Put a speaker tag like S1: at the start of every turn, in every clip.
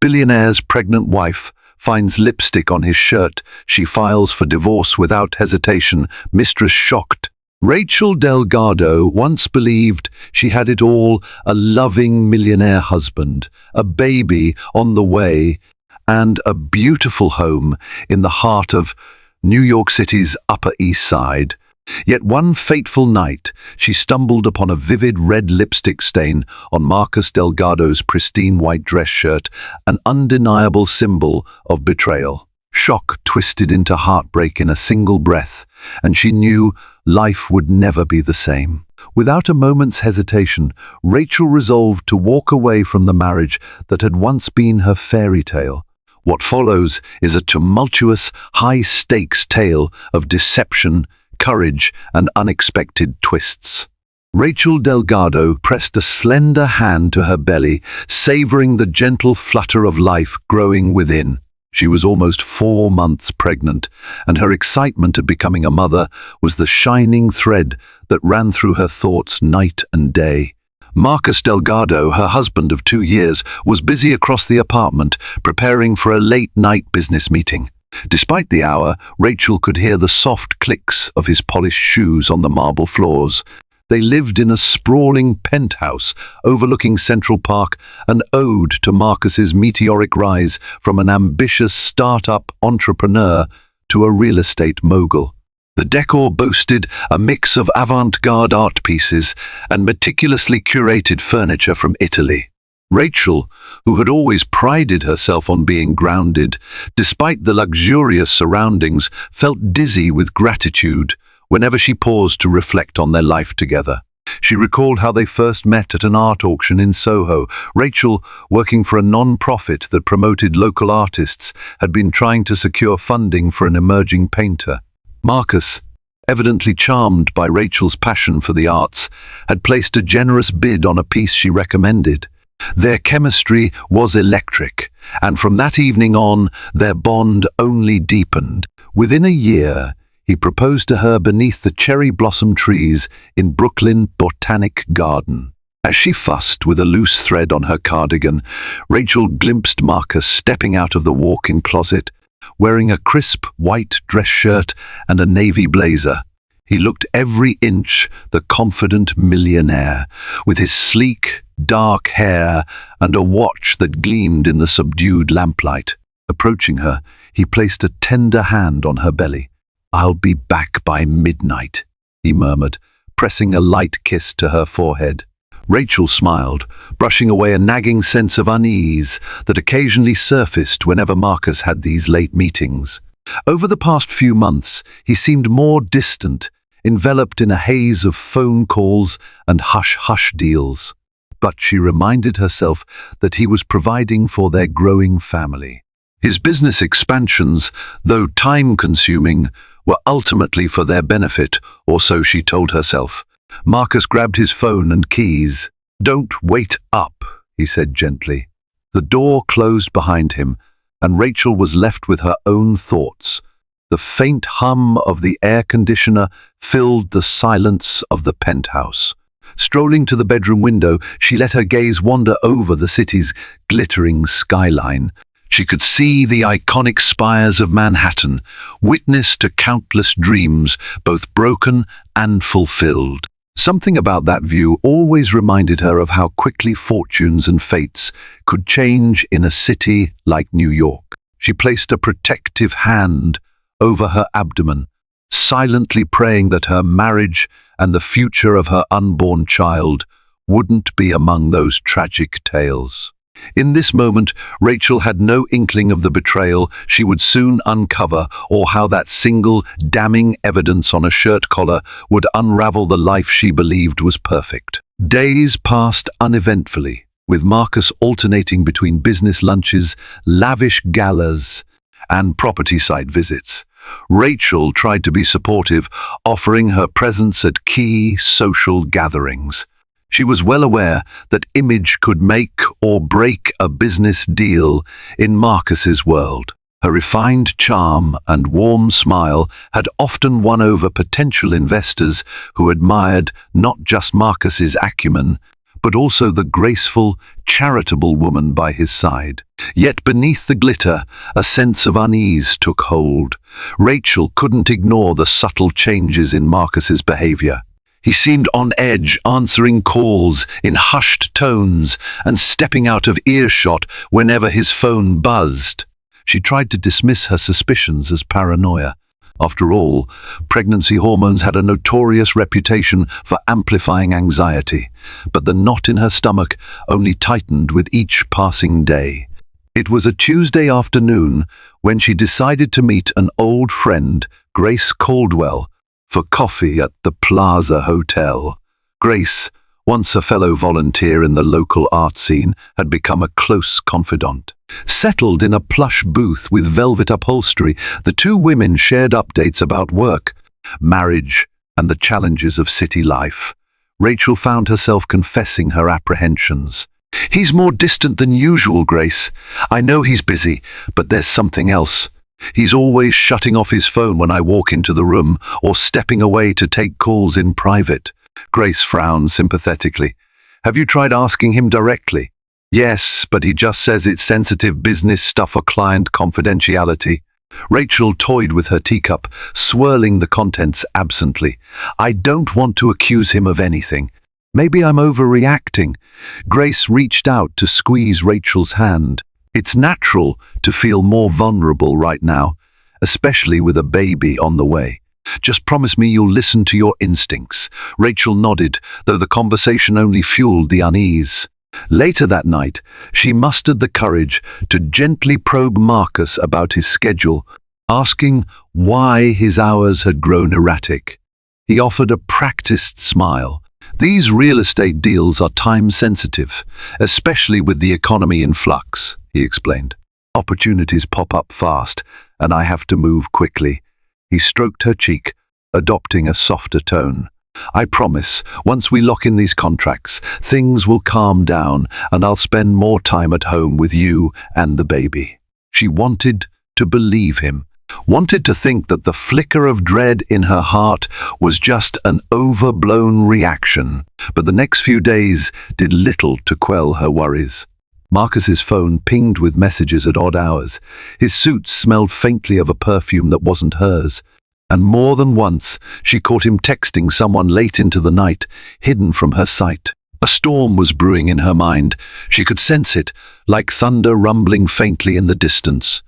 S1: Billionaire's pregnant wife finds lipstick on his shirt. She files for divorce without hesitation. Mistress shocked. Rachel Delgado once believed she had it all, a loving millionaire husband, a baby on the way, and a beautiful home in the heart of New York City's Upper East Side. Yet one fateful night, she stumbled upon a vivid red lipstick stain on Marcus Delgado's pristine white dress shirt, an undeniable symbol of betrayal. Shock twisted into heartbreak in a single breath, and she knew life would never be the same. Without a moment's hesitation, Rachel resolved to walk away from the marriage that had once been her fairy tale. What follows is a tumultuous, high-stakes tale of deception, courage, and unexpected twists. Rachel Delgado pressed a slender hand to her belly, savoring the gentle flutter of life growing within. She was almost 4 months pregnant, and her excitement at becoming a mother was the shining thread that ran through her thoughts night and day. Marcus Delgado, her husband of 2 years, was busy across the apartment, preparing for a late-night business meeting. Despite the hour, Rachel could hear the soft clicks of his polished shoes on the marble floors. They lived in a sprawling penthouse overlooking Central Park, an ode to Marcus's meteoric rise from an ambitious start-up entrepreneur to a real estate mogul. The decor boasted a mix of avant-garde art pieces and meticulously curated furniture from Italy. Rachel, who had always prided herself on being grounded, despite the luxurious surroundings, felt dizzy with gratitude whenever she paused to reflect on their life together. She recalled how they first met at an art auction in Soho. Rachel, working for a non-profit that promoted local artists, had been trying to secure funding for an emerging painter. Marcus, evidently charmed by Rachel's passion for the arts, had placed a generous bid on a piece she recommended. Their chemistry was electric, and from that evening on, their bond only deepened. Within a year, he proposed to her beneath the cherry blossom trees in Brooklyn Botanic Garden. As she fussed with a loose thread on her cardigan, Rachel glimpsed Marcus stepping out of the walk-in closet, wearing a crisp white dress shirt and a navy blazer. He looked every inch the confident millionaire, with his sleek, dark hair and a watch that gleamed in the subdued lamplight. Approaching her, he placed a tender hand on her belly. "I'll be back by midnight," he murmured, pressing a light kiss to her forehead. Rachel smiled, brushing away a nagging sense of unease that occasionally surfaced whenever Marcus had these late meetings. Over the past few months, he seemed more distant, enveloped in a haze of phone calls and hush-hush deals. But she reminded herself that he was providing for their growing family. His business expansions, though time-consuming, were ultimately for their benefit, or so she told herself. Marcus grabbed his phone and keys. "Don't wait up," he said gently. The door closed behind him, and Rachel was left with her own thoughts. The faint hum of the air conditioner filled the silence of the penthouse. Strolling to the bedroom window, she let her gaze wander over the city's glittering skyline. She could see the iconic spires of Manhattan, witness to countless dreams, both broken and fulfilled. Something about that view always reminded her of how quickly fortunes and fates could change in a city like New York. She placed a protective hand over her abdomen, silently praying that her marriage and the future of her unborn child wouldn't be among those tragic tales. In this moment, Rachel had no inkling of the betrayal she would soon uncover, or how that single, damning evidence on a shirt collar would unravel the life she believed was perfect. Days passed uneventfully, with Marcus alternating between business lunches, lavish galas, and property site visits. Rachel tried to be supportive, offering her presence at key social gatherings. She was well aware that image could make or break a business deal in Marcus's world. Her refined charm and warm smile had often won over potential investors who admired not just Marcus's acumen, but also the graceful, charitable woman by his side. Yet beneath the glitter, a sense of unease took hold. Rachel couldn't ignore the subtle changes in Marcus's behavior. He seemed on edge, answering calls in hushed tones and stepping out of earshot whenever his phone buzzed. She tried to dismiss her suspicions as paranoia. After all, pregnancy hormones had a notorious reputation for amplifying anxiety, but the knot in her stomach only tightened with each passing day. It was a Tuesday afternoon when she decided to meet an old friend, Grace Caldwell, for coffee at the Plaza Hotel. Grace, once a fellow volunteer in the local art scene, had become a close confidant. Settled in a plush booth with velvet upholstery, the two women shared updates about work, marriage, and the challenges of city life. Rachel found herself confessing her apprehensions. "He's more distant than usual, Grace. I know he's busy, but there's something else. He's always shutting off his phone when I walk into the room or stepping away to take calls in private." Grace frowned sympathetically. "Have you tried asking him directly?" "Yes, but he just says it's sensitive business stuff or client confidentiality." Rachel toyed with her teacup, swirling the contents absently. "I don't want to accuse him of anything. Maybe I'm overreacting." Grace reached out to squeeze Rachel's hand. "It's natural to feel more vulnerable right now, especially with a baby on the way. Just promise me you'll listen to your instincts." Rachel nodded, though the conversation only fueled the unease. Later that night, she mustered the courage to gently probe Marcus about his schedule, asking why his hours had grown erratic. He offered a practiced smile. "These real estate deals are time-sensitive, especially with the economy in flux," he explained. "Opportunities pop up fast, and I have to move quickly." He stroked her cheek, adopting a softer tone. "I promise, once we lock in these contracts, things will calm down and I'll spend more time at home with you and the baby." She wanted to believe him, wanted to think that the flicker of dread in her heart was just an overblown reaction. But the next few days did little to quell her worries. Marcus's phone pinged with messages at odd hours. His suit smelled faintly of a perfume that wasn't hers. And more than once, she caught him texting someone late into the night, hidden from her sight. A storm was brewing in her mind. She could sense it, like thunder rumbling faintly in the distance.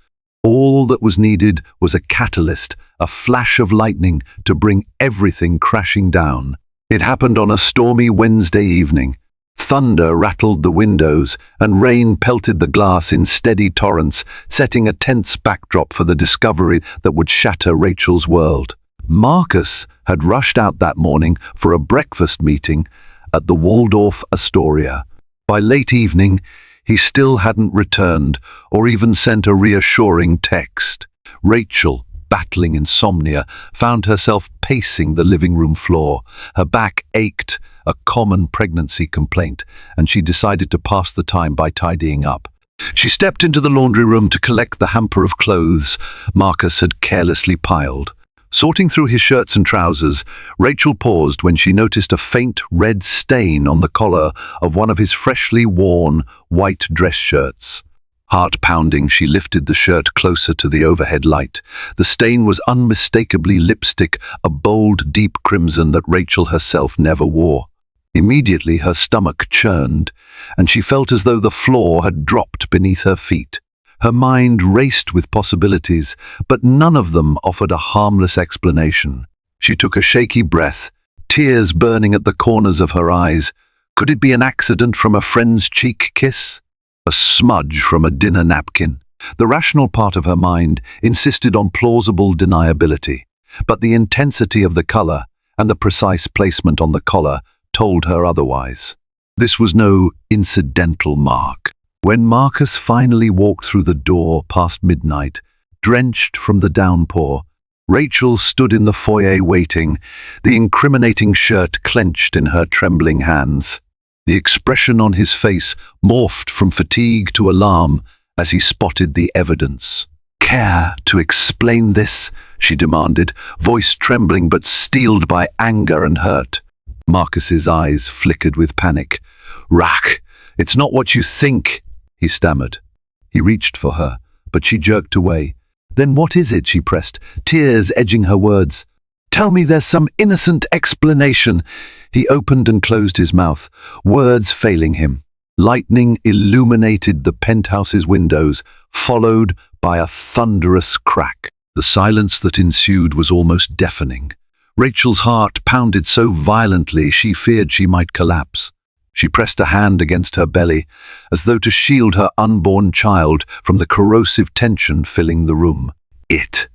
S1: All that was needed was a catalyst, a flash of lightning to bring everything crashing down. It happened on a stormy Wednesday evening. Thunder rattled the windows, and rain pelted the glass in steady torrents, setting a tense backdrop for the discovery that would shatter Rachel's world. Marcus had rushed out that morning for a breakfast meeting at the Waldorf Astoria. By late evening, he still hadn't returned or even sent a reassuring text. Rachel, battling insomnia, found herself pacing the living room floor. Her back ached, a common pregnancy complaint, and she decided to pass the time by tidying up. She stepped into the laundry room to collect the hamper of clothes Marcus had carelessly piled. Sorting through his shirts and trousers, Rachel paused when she noticed a faint red stain on the collar of one of his freshly worn white dress shirts. Heart pounding, she lifted the shirt closer to the overhead light. The stain was unmistakably lipstick, a bold, deep crimson that Rachel herself never wore. Immediately her stomach churned, and she felt as though the floor had dropped beneath her feet. Her mind raced with possibilities, but none of them offered a harmless explanation. She took a shaky breath, tears burning at the corners of her eyes. Could it be an accident from a friend's cheek kiss? A smudge from a dinner napkin? The rational part of her mind insisted on plausible deniability, but the intensity of the color and the precise placement on the collar told her otherwise. This was no incidental mark. When Marcus finally walked through the door past midnight, drenched from the downpour, Rachel stood in the foyer waiting, the incriminating shirt clenched in her trembling hands. The expression on his face morphed from fatigue to alarm as he spotted the evidence. "Care to explain this?" she demanded, voice trembling but steeled by anger and hurt. Marcus's eyes flickered with panic. Rack, it's not what you think, he stammered. He reached for her, but she jerked away. Then what is it, she pressed, tears edging her words. Tell me there's some innocent explanation. He opened and closed his mouth, words failing him. Lightning illuminated the penthouse's windows, followed by a thunderous crack. The silence that ensued was almost deafening. Rachel's heart pounded so violently she feared she might collapse. She pressed a hand against her belly, as though to shield her unborn child from the corrosive tension filling the room. It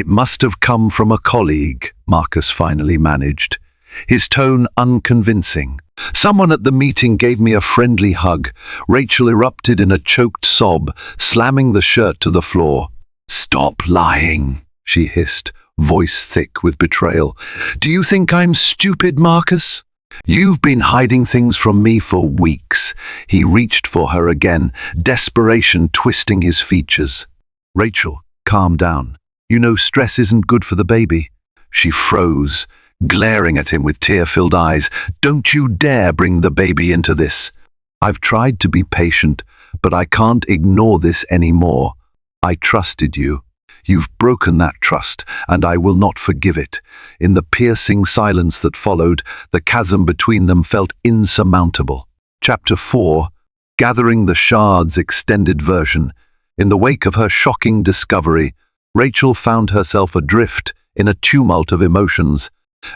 S1: must have come from a colleague, Marcus finally managed, his tone unconvincing. Someone at the meeting gave me a friendly hug. Rachel erupted in a choked sob, slamming the shirt to the floor. Stop lying, she hissed, voice thick with betrayal. Do you think I'm stupid, Marcus? You've been hiding things from me for weeks. He reached for her again, desperation twisting his features. Rachel, calm down. You know stress isn't good for the baby. She froze, glaring at him with tear-filled eyes. Don't you dare bring the baby into this. I've tried to be patient, but I can't ignore this anymore. I trusted you. You've broken that trust, and I will not forgive it. In the piercing silence that followed, the chasm between them felt insurmountable. Chapter 4, Gathering the Shards extended version. In the wake of her shocking discovery, Rachel found herself adrift in a tumult of emotions,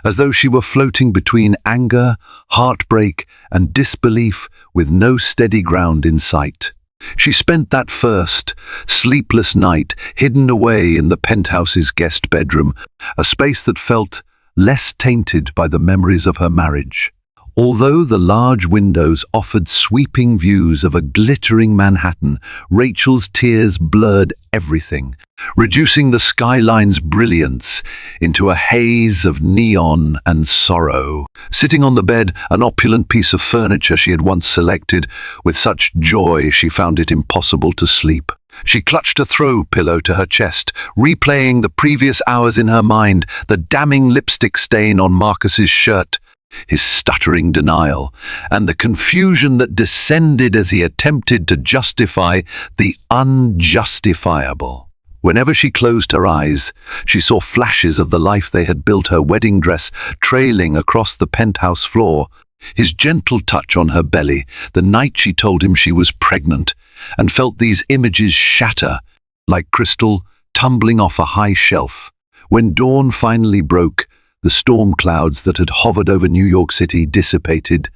S1: as though she were floating between anger, heartbreak, and disbelief with no steady ground in sight. She spent that first, sleepless night hidden away in the penthouse's guest bedroom, a space that felt less tainted by the memories of her marriage. Although the large windows offered sweeping views of a glittering Manhattan, Rachel's tears blurred everything, reducing the skyline's brilliance into a haze of neon and sorrow. Sitting on the bed, an opulent piece of furniture she had once selected, with such joy she found it impossible to sleep. She clutched a throw pillow to her chest, replaying the previous hours in her mind, the damning lipstick stain on Marcus's shirt, his stuttering denial, and the confusion that descended as he attempted to justify the unjustifiable. Whenever she closed her eyes, she saw flashes of the life they had built, her wedding dress trailing across the penthouse floor, his gentle touch on her belly, the night she told him she was pregnant, and felt these images shatter like crystal tumbling off a high shelf. When dawn finally broke, the storm clouds that had hovered over New York City dissipated,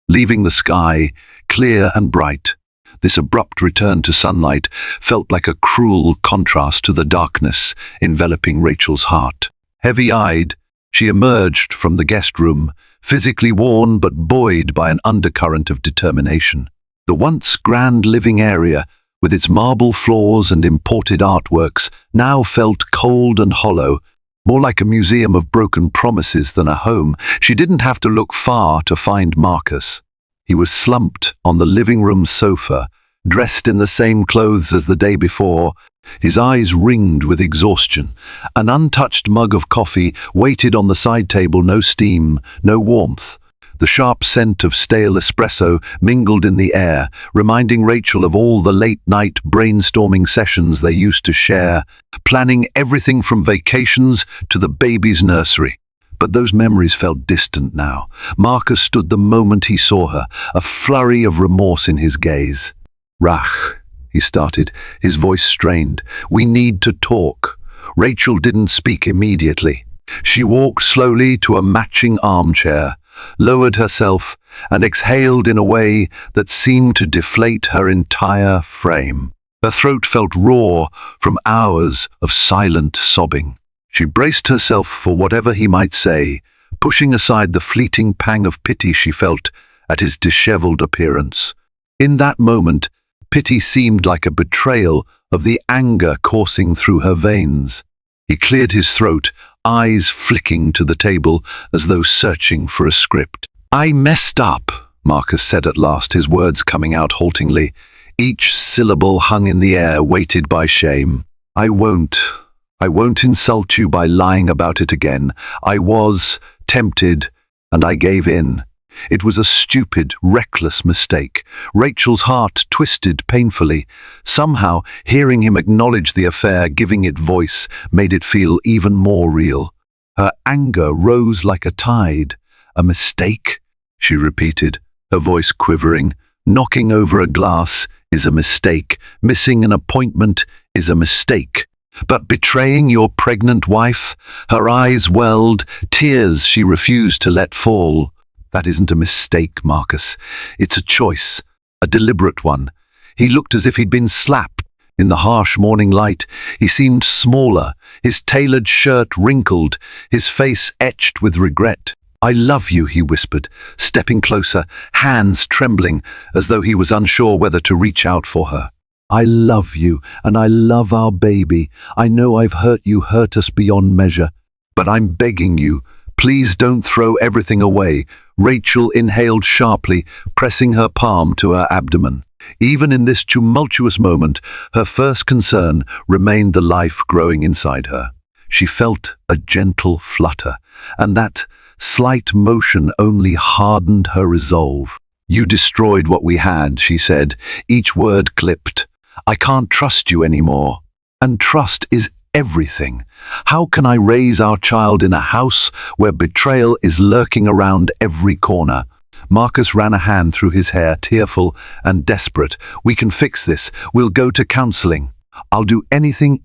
S1: leaving the sky clear and bright. This abrupt return to sunlight felt like a cruel contrast to the darkness enveloping Rachel's heart. Heavy-eyed, she emerged from the guest room, physically worn but buoyed by an undercurrent of determination. The once grand living area, with its marble floors and imported artworks, now felt cold and hollow, more like a museum of broken promises than a home. She didn't have to look far to find Marcus. He was slumped on the living room sofa, dressed in the same clothes as the day before, his eyes ringed with exhaustion. An untouched mug of coffee waited on the side table, no steam, no warmth. The sharp scent of stale espresso mingled in the air, reminding Rachel of all the late-night brainstorming sessions they used to share, planning everything from vacations to the baby's nursery. But those memories felt distant now. Marcus stood the moment he saw her, a flurry of remorse in his gaze. "Rach," he started, his voice strained. "We need to talk." Rachel didn't speak immediately. She walked slowly to a matching armchair, lowered herself, and exhaled in a way that seemed to deflate her entire frame. Her throat felt raw from hours of silent sobbing. She braced herself for whatever he might say, pushing aside the fleeting pang of pity she felt at his disheveled appearance. In that moment, pity seemed like a betrayal of the anger coursing through her veins. He cleared his throat, eyes flicking to the table as though searching for a script. "I messed up," Marcus said at last, his words coming out haltingly, each syllable hung in the air, weighted by shame. I won't insult you by lying about it again. I was tempted, and I gave in." It was a stupid, reckless mistake. Rachel's heart twisted painfully. Somehow, hearing him acknowledge the affair, giving it voice, made it feel even more real. Her anger rose like a tide. "A mistake?" she repeated, her voice quivering. "Knocking over a glass is a mistake. Missing an appointment is a mistake. But betraying your pregnant wife?" Her eyes welled, tears she refused to let fall. "That isn't a mistake, Marcus. It's a choice, a deliberate one." He looked as if he'd been slapped. In the harsh morning light, he seemed smaller, his tailored shirt wrinkled, his face etched with regret. "I love you," he whispered, stepping closer, hands trembling, as though he was unsure whether to reach out for her. "I love you, and I love our baby. I know I've hurt you, hurt us beyond measure. But I'm begging you, please don't throw everything away." Rachel inhaled sharply, pressing her palm to her abdomen. Even in this tumultuous moment, her first concern remained the life growing inside her. She felt a gentle flutter, and that slight motion only hardened her resolve. "You destroyed what we had," she said, each word clipped. "I can't trust you anymore. And trust is everything. How can I raise our child in a house where betrayal is lurking around every corner?" Marcus ran a hand through his hair, tearful and desperate. "We can fix this. We'll go to counseling. I'll do anything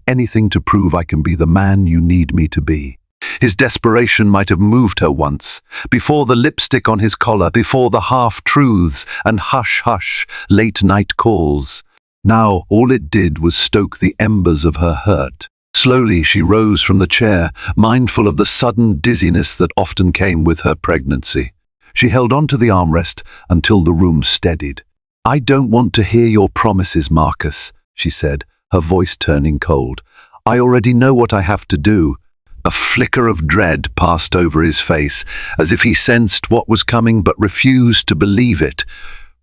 S1: to prove I can be the man you need me to be." His desperation might have moved her once, before the lipstick on his collar, before the half-truths and hush-hush late-night calls. Now all it did was stoke the embers of her hurt. Slowly she rose from the chair, mindful of the sudden dizziness that often came with her pregnancy. She held on to the armrest until the room steadied. "I don't want to hear your promises, Marcus," she said, her voice turning cold. "I already know what I have to do." A flicker of dread passed over his face, as if he sensed what was coming but refused to believe it.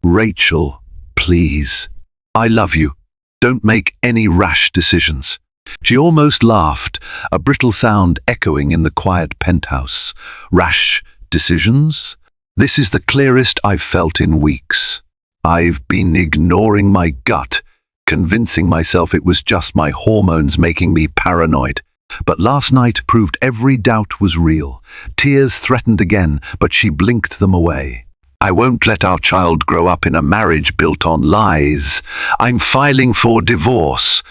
S1: "Rachel, please. I love you. Don't make any rash decisions." She almost laughed, a brittle sound echoing in the quiet penthouse. "Rash decisions? This is the clearest I've felt in weeks. I've been ignoring my gut, convincing myself it was just my hormones making me paranoid. But last night proved every doubt was real. Tears threatened again, but she blinked them away. "I won't let our child grow up in a marriage built on lies. I'm filing for divorce."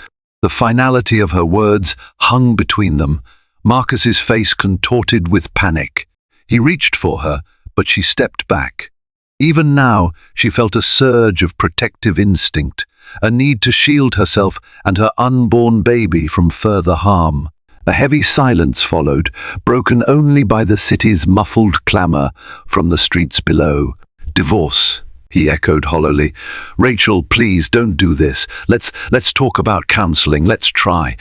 S1: The finality of her words hung between them. Marcus's face contorted with panic. He reached for her, but she stepped back. Even now, she felt a surge of protective instinct, a need to shield herself and her unborn baby from further harm. A heavy silence followed, broken only by the city's muffled clamor from the streets below. "Divorce," he echoed hollowly. "Rachel, please don't do this. Let's talk about counseling. Let's try.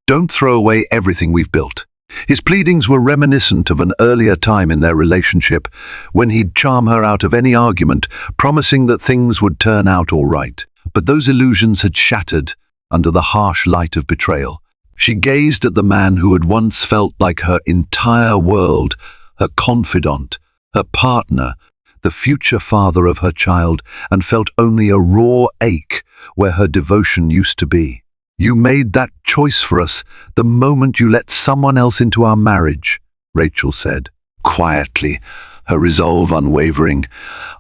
S1: Don't throw away everything we've built." His pleadings were reminiscent of an earlier time in their relationship, when he'd charm her out of any argument, promising that things would turn out all right. But those illusions had shattered under the harsh light of betrayal. She gazed at the man who had once felt like her entire world, her confidant, her partner, the future father of her child, and felt only a raw ache where her devotion used to be. "You made that choice for us the moment you let someone else into our marriage," Rachel said, quietly, her resolve unwavering.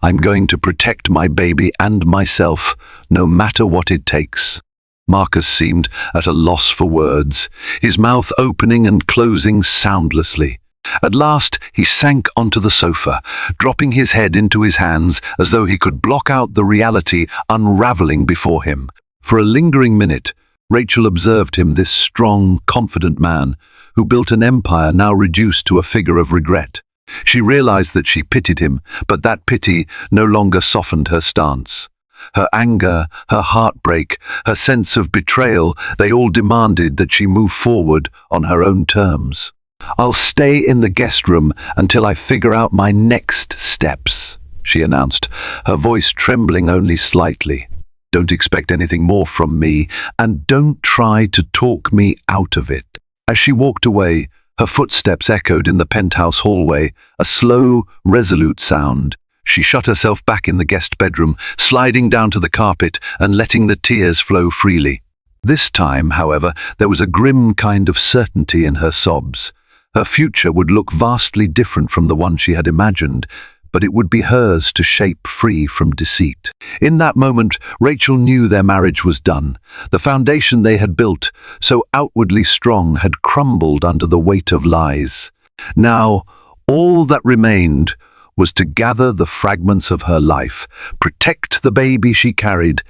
S1: "I'm going to protect my baby and myself, no matter what it takes." Marcus seemed at a loss for words, his mouth opening and closing soundlessly. At last he sank onto the sofa, dropping his head into his hands as though he could block out the reality unraveling before him. For a lingering minute, Rachel observed him, this strong, confident man, who built an empire now reduced to a figure of regret. She realized that she pitied him, but that pity no longer softened her stance. Her anger, her heartbreak, her sense of betrayal, they all demanded that she move forward on her own terms. "I'll stay in the guest room until I figure out my next steps," she announced, her voice trembling only slightly. "Don't expect anything more from me, and don't try to talk me out of it." As she walked away, her footsteps echoed in the penthouse hallway, a slow, resolute sound. She shut herself back in the guest bedroom, sliding down to the carpet and letting the tears flow freely. This time, however, there was a grim kind of certainty in her sobs. Her future would look vastly different from the one she had imagined, but it would be hers to shape free from deceit. In that moment, Rachel knew their marriage was done. The foundation they had built, so outwardly strong, had crumbled under the weight of lies. Now, all that remained was to gather the fragments of her life, protect the baby she carried,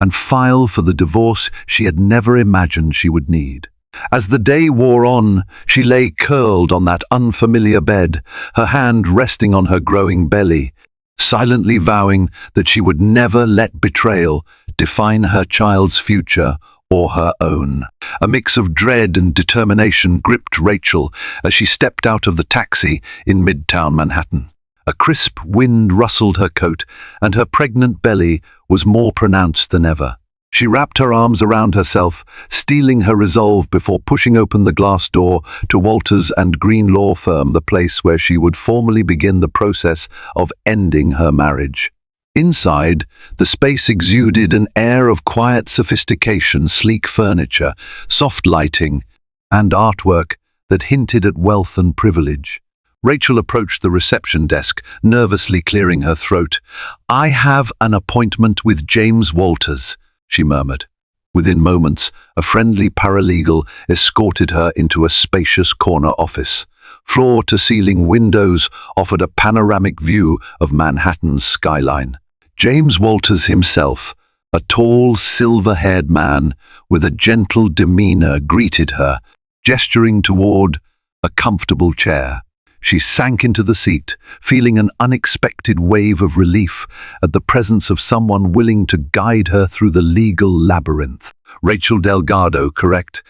S1: and file for the divorce she had never imagined she would need. As the day wore on, she lay curled on that unfamiliar bed, her hand resting on her growing belly, silently vowing that she would never let betrayal define her child's future or her own. A mix of dread and determination gripped Rachel as she stepped out of the taxi in Midtown Manhattan. A crisp wind rustled her coat, and her pregnant belly was more pronounced than ever. She wrapped her arms around herself, steeling her resolve before pushing open the glass door to Walters and Green law firm, the place where she would formally begin the process of ending her marriage. Inside, the space exuded an air of quiet sophistication, sleek furniture, soft lighting, and artwork that hinted at wealth and privilege. Rachel approached the reception desk, nervously clearing her throat. "I have an appointment with James Walters," she murmured. Within moments, a friendly paralegal escorted her into a spacious corner office. Floor-to-ceiling windows offered a panoramic view of Manhattan's skyline. James Walters himself, a tall, silver-haired man with a gentle demeanor, greeted her, gesturing toward a comfortable chair. She sank into the seat, feeling an unexpected wave of relief at the presence of someone willing to guide her through the legal labyrinth. "Rachel Delgado, correct?"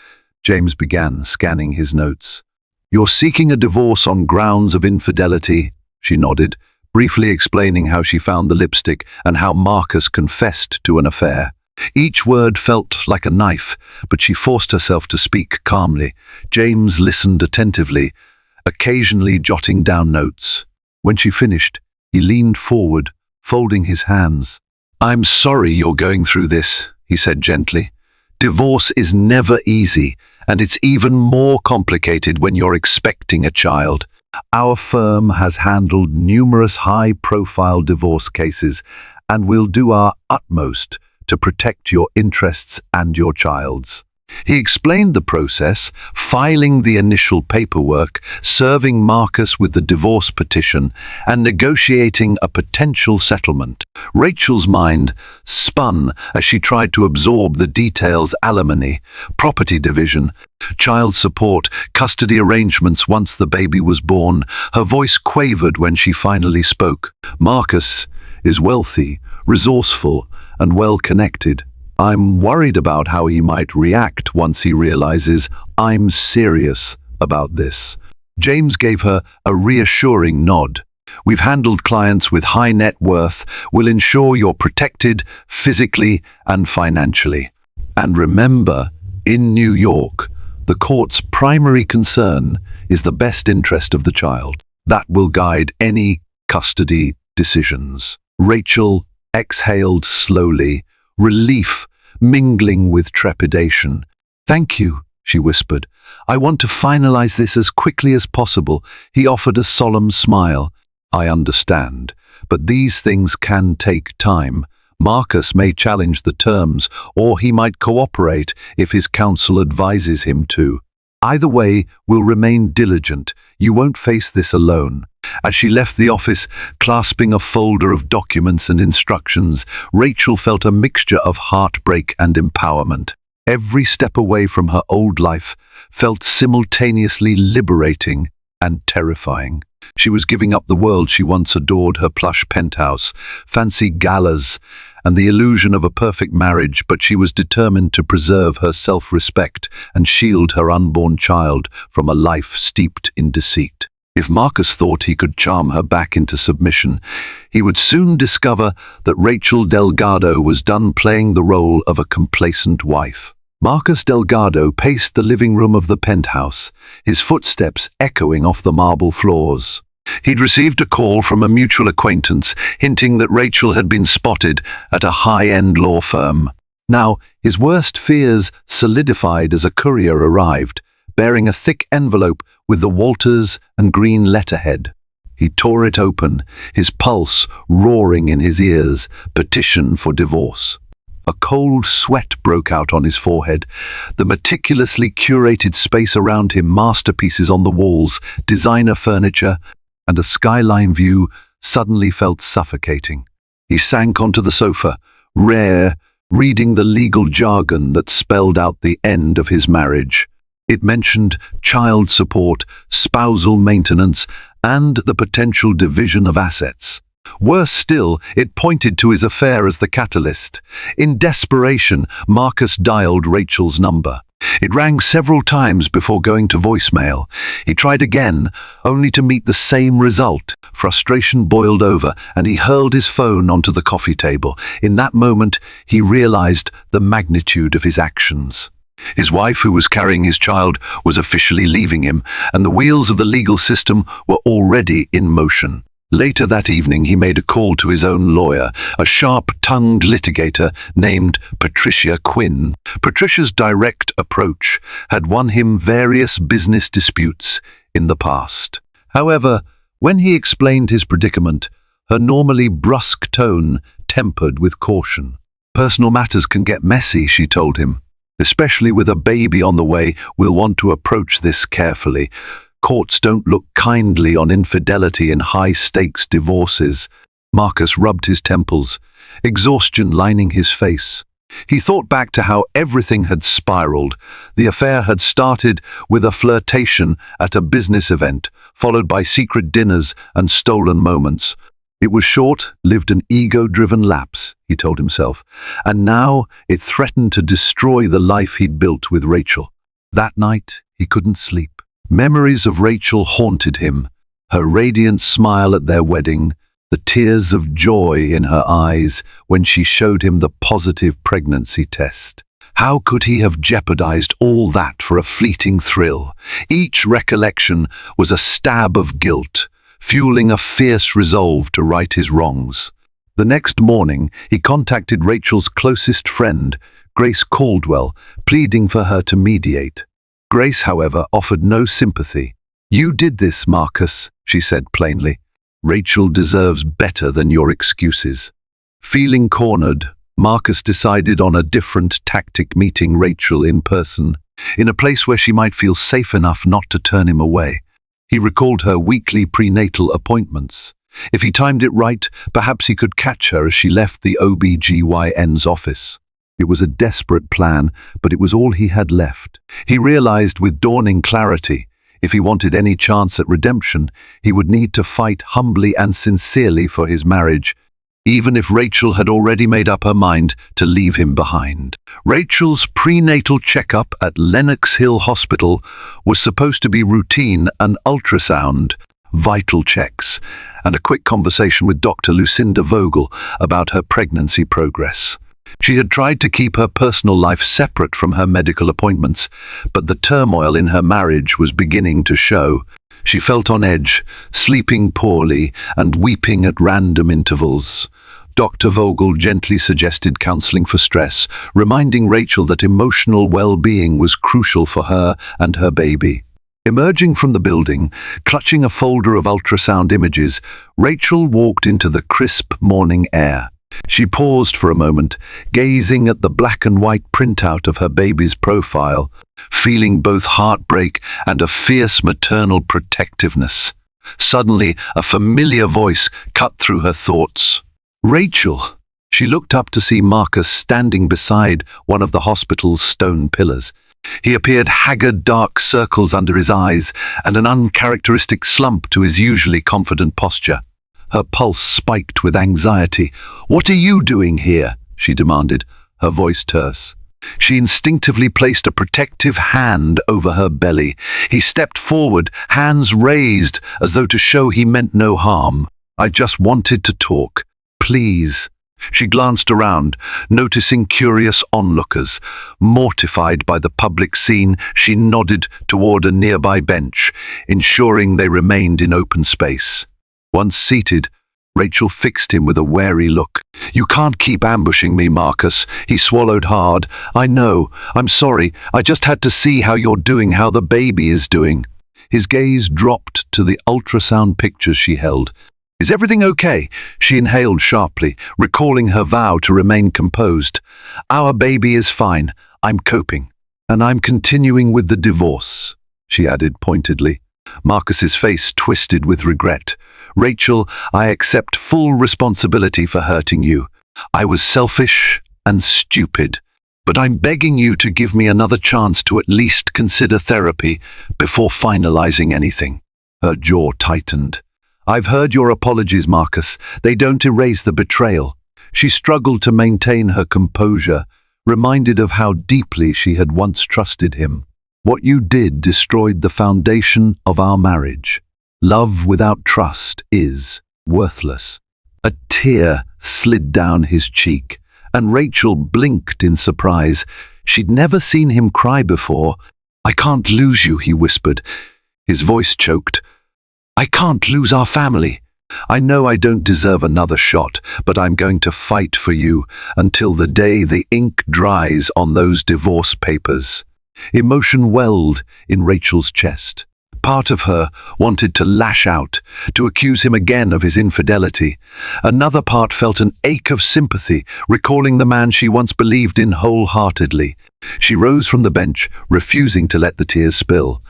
S1: James began, scanning his notes. "You're seeking a divorce on grounds of infidelity," she nodded, briefly explaining how she found the lipstick and how Marcus confessed to an affair. Each word felt like a knife, but she forced herself to speak calmly. James listened attentively, occasionally jotting down notes. When she finished, he leaned forward, folding his hands. "I'm sorry you're going through this," he said gently. "Divorce is never easy, and it's even more complicated when you're expecting a child. Our firm has handled numerous high-profile divorce cases, and we'll do our utmost to protect your interests and your child's." He explained the process, filing the initial paperwork, serving Marcus with the divorce petition, and negotiating a potential settlement. Rachel's mind spun as she tried to absorb the details: alimony, property division, child support, custody arrangements once the baby was born. Her voice quavered when she finally spoke. "Marcus is wealthy, resourceful, and well-connected. I'm worried about how he might react once he realizes I'm serious about this." James gave her a reassuring nod. "We've handled clients with high net worth. We'll ensure you're protected physically and financially. And remember, in New York, the court's primary concern is the best interest of the child. That will guide any custody decisions." Rachel exhaled slowly, relief mingling with trepidation. "Thank you," she whispered. "I want to finalize this as quickly as possible." He offered a solemn smile. "I understand, but these things can take time. Marcus may challenge the terms, or he might cooperate if his counsel advises him to. Either way, we'll remain diligent. You won't face this alone." As she left the office, clasping a folder of documents and instructions, Rachel felt a mixture of heartbreak and empowerment. Every step away from her old life felt simultaneously liberating and terrifying. She was giving up the world she once adored, her plush penthouse, fancy galas, and the illusion of a perfect marriage, but she was determined to preserve her self-respect and shield her unborn child from a life steeped in deceit. If Marcus thought he could charm her back into submission, he would soon discover that Rachel Delgado was done playing the role of a complacent wife. Marcus Delgado paced the living room of the penthouse, his footsteps echoing off the marble floors. He'd received a call from a mutual acquaintance hinting that Rachel had been spotted at a high-end law firm. Now, his worst fears solidified as a courier arrived, bearing a thick envelope with the Walters and Green letterhead. He tore it open, his pulse roaring in his ears, petition for divorce. A cold sweat broke out on his forehead. The meticulously curated space around him, masterpieces on the walls, designer furniture, and a skyline view suddenly felt suffocating. He sank onto the sofa, reading the legal jargon that spelled out the end of his marriage. It mentioned child support, spousal maintenance, and the potential division of assets. Worse still, it pointed to his affair as the catalyst. In desperation, Marcus dialed Rachel's number. It rang several times before going to voicemail. He tried again, only to meet the same result. Frustration boiled over, and he hurled his phone onto the coffee table. In that moment, he realized the magnitude of his actions. His wife, who was carrying his child, was officially leaving him, and the wheels of the legal system were already in motion. Later that evening, he made a call to his own lawyer, a sharp-tongued litigator named Patricia Quinn. Patricia's direct approach had won him various business disputes in the past. However, when he explained his predicament, her normally brusque tone tempered with caution. "Personal matters can get messy," she told him. "Especially with a baby on the way, we'll want to approach this carefully. Courts don't look kindly on infidelity in high-stakes divorces." Marcus rubbed his temples, exhaustion lining his face. He thought back to how everything had spiraled. The affair had started with a flirtation at a business event, followed by secret dinners and stolen moments. It was short-lived, an ego-driven lapse, he told himself, and now it threatened to destroy the life he'd built with Rachel. That night, he couldn't sleep. Memories of Rachel haunted him, her radiant smile at their wedding, the tears of joy in her eyes when she showed him the positive pregnancy test. How could he have jeopardized all that for a fleeting thrill? Each recollection was a stab of guilt, fueling a fierce resolve to right his wrongs. The next morning, he contacted Rachel's closest friend, Grace Caldwell, pleading for her to mediate. Grace, however, offered no sympathy. "You did this, Marcus," she said plainly. "Rachel deserves better than your excuses." Feeling cornered, Marcus decided on a different tactic, meeting Rachel in person, in a place where she might feel safe enough not to turn him away. He recalled her weekly prenatal appointments. If he timed it right, perhaps he could catch her as she left the OB/GYN's office. It was a desperate plan, but it was all he had left. He realized with dawning clarity, if he wanted any chance at redemption, he would need to fight humbly and sincerely for his marriage, even if Rachel had already made up her mind to leave him behind. Rachel's prenatal checkup at Lenox Hill Hospital was supposed to be routine: an ultrasound, vital checks, and a quick conversation with Dr. Lucinda Vogel about her pregnancy progress. She had tried to keep her personal life separate from her medical appointments, but the turmoil in her marriage was beginning to show. She felt on edge, sleeping poorly and weeping at random intervals. Dr. Vogel gently suggested counseling for stress, reminding Rachel that emotional well-being was crucial for her and her baby. Emerging from the building, clutching a folder of ultrasound images, Rachel walked into the crisp morning air. She paused for a moment, gazing at the black and white printout of her baby's profile, feeling both heartbreak and a fierce maternal protectiveness. Suddenly, a familiar voice cut through her thoughts. "Rachel!" She looked up to see Marcus standing beside one of the hospital's stone pillars. He appeared haggard, dark circles under his eyes, and an uncharacteristic slump to his usually confident posture. Her pulse spiked with anxiety. "What are you doing here?" she demanded, her voice terse. She instinctively placed a protective hand over her belly. He stepped forward, hands raised, as though to show he meant no harm. "I just wanted to talk. Please." She glanced around, noticing curious onlookers. Mortified by the public scene, she nodded toward a nearby bench, ensuring they remained in open space. Once seated, Rachel fixed him with a wary look. "You can't keep ambushing me, Marcus." He swallowed hard. "I know. I'm sorry. I just had to see how you're doing, how the baby is doing." His gaze dropped to the ultrasound pictures she held. "Is everything okay?" She inhaled sharply, recalling her vow to remain composed. "Our baby is fine. I'm coping. And I'm continuing with the divorce," she added pointedly. Marcus's face twisted with regret. "Rachel, I accept full responsibility for hurting you. I was selfish and stupid. But I'm begging you to give me another chance to at least consider therapy before finalizing anything." Her jaw tightened. "I've heard your apologies, Marcus. They don't erase the betrayal." She struggled to maintain her composure, reminded of how deeply she had once trusted him. "What you did destroyed the foundation of our marriage. Love without trust is worthless." A tear slid down his cheek, and Rachel blinked in surprise. She'd never seen him cry before. "I can't lose you," he whispered. His voice choked. "I can't lose our family. I know I don't deserve another shot, but I'm going to fight for you until the day the ink dries on those divorce papers." Emotion welled in Rachel's chest. Part of her wanted to lash out, to accuse him again of his infidelity. Another part felt an ache of sympathy, recalling the man she once believed in wholeheartedly. She rose from the bench, refusing to let the tears spill.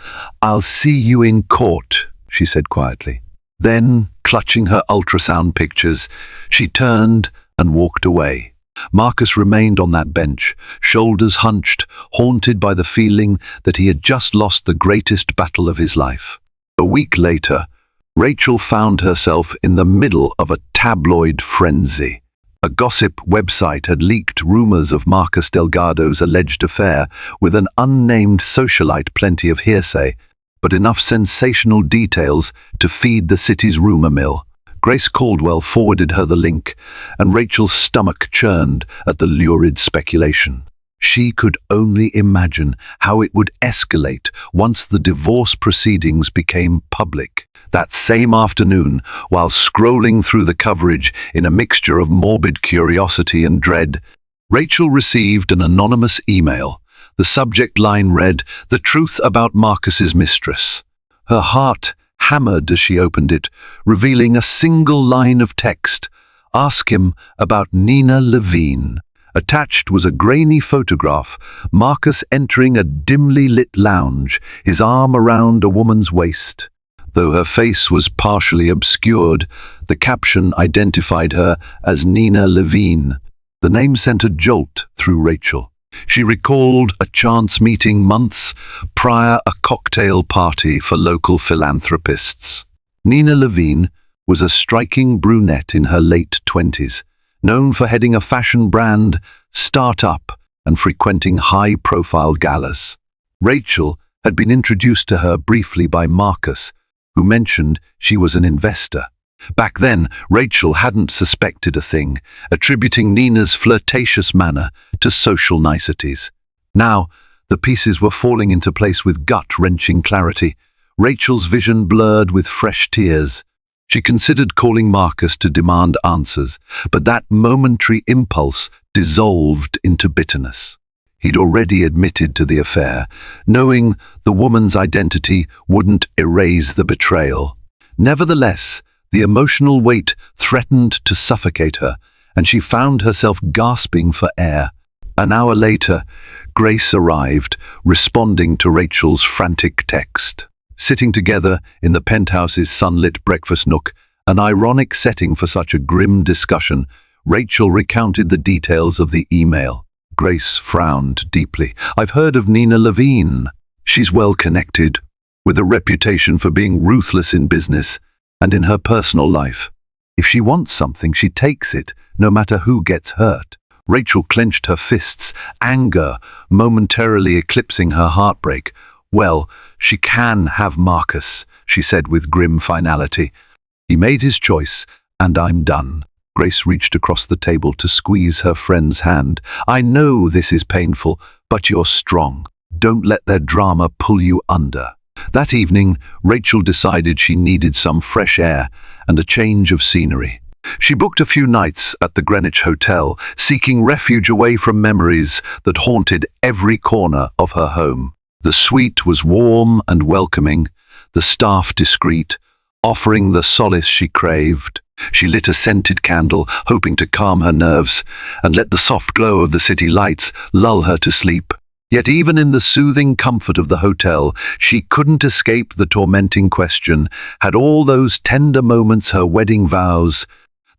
S1: "I'll see you in court," she said quietly. Then, clutching her ultrasound pictures, she turned and walked away. Marcus remained on that bench, shoulders hunched, haunted by the feeling that he had just lost the greatest battle of his life. A week later, Rachel found herself in the middle of a tabloid frenzy. A gossip website had leaked rumors of Marcus Delgado's alleged affair with an unnamed socialite, plenty of hearsay, but enough sensational details to feed the city's rumor mill. Grace Caldwell forwarded her the link, and Rachel's stomach churned at the lurid speculation. She could only imagine how it would escalate once the divorce proceedings became public. That same afternoon, while scrolling through the coverage in a mixture of morbid curiosity and dread, Rachel received an anonymous email. The subject line read, "The truth about Marcus's mistress." Her heart hammered as she opened it, revealing a single line of text. "Ask him about Nina Levine." Attached was a grainy photograph, Marcus entering a dimly lit lounge, his arm around a woman's waist. Though her face was partially obscured, the caption identified her as Nina Levine. The name sent a jolt through Rachel. She recalled a chance meeting months prior, a cocktail party for local philanthropists. Nina Levine was a striking brunette in her late 20s, known for heading a fashion brand, start-up, and frequenting high-profile galas. Rachel had been introduced to her briefly by Marcus, who mentioned she was an investor. Back then, Rachel hadn't suspected a thing, attributing Nina's flirtatious manner to social niceties. Now, the pieces were falling into place with gut-wrenching clarity. Rachel's vision blurred with fresh tears. She considered calling Marcus to demand answers, but that momentary impulse dissolved into bitterness. He'd already admitted to the affair, knowing the woman's identity wouldn't erase the betrayal. Nevertheless, the emotional weight threatened to suffocate her, and she found herself gasping for air. An hour later, Grace arrived, responding to Rachel's frantic text. Sitting together in the penthouse's sunlit breakfast nook, an ironic setting for such a grim discussion, Rachel recounted the details of the email. Grace frowned deeply. "I've heard of Nina Levine. She's well connected, with a reputation for being ruthless in business and in her personal life. If she wants something, she takes it, no matter who gets hurt." Rachel clenched her fists, anger momentarily eclipsing her heartbreak. "Well, she can have Marcus," she said with grim finality. "He made his choice, and I'm done." Grace reached across the table to squeeze her friend's hand. I know this is painful, but you're strong. Don't let their drama pull you under. That evening, Rachel decided she needed some fresh air and a change of scenery. She booked a few nights at the Greenwich Hotel, seeking refuge away from memories that haunted every corner of her home. The suite was warm and welcoming, the staff discreet, offering the solace she craved. She lit a scented candle, hoping to calm her nerves, and let the soft glow of the city lights lull her to sleep. Yet even in the soothing comfort of the hotel, she couldn't escape the tormenting question, had all those tender moments her wedding vows,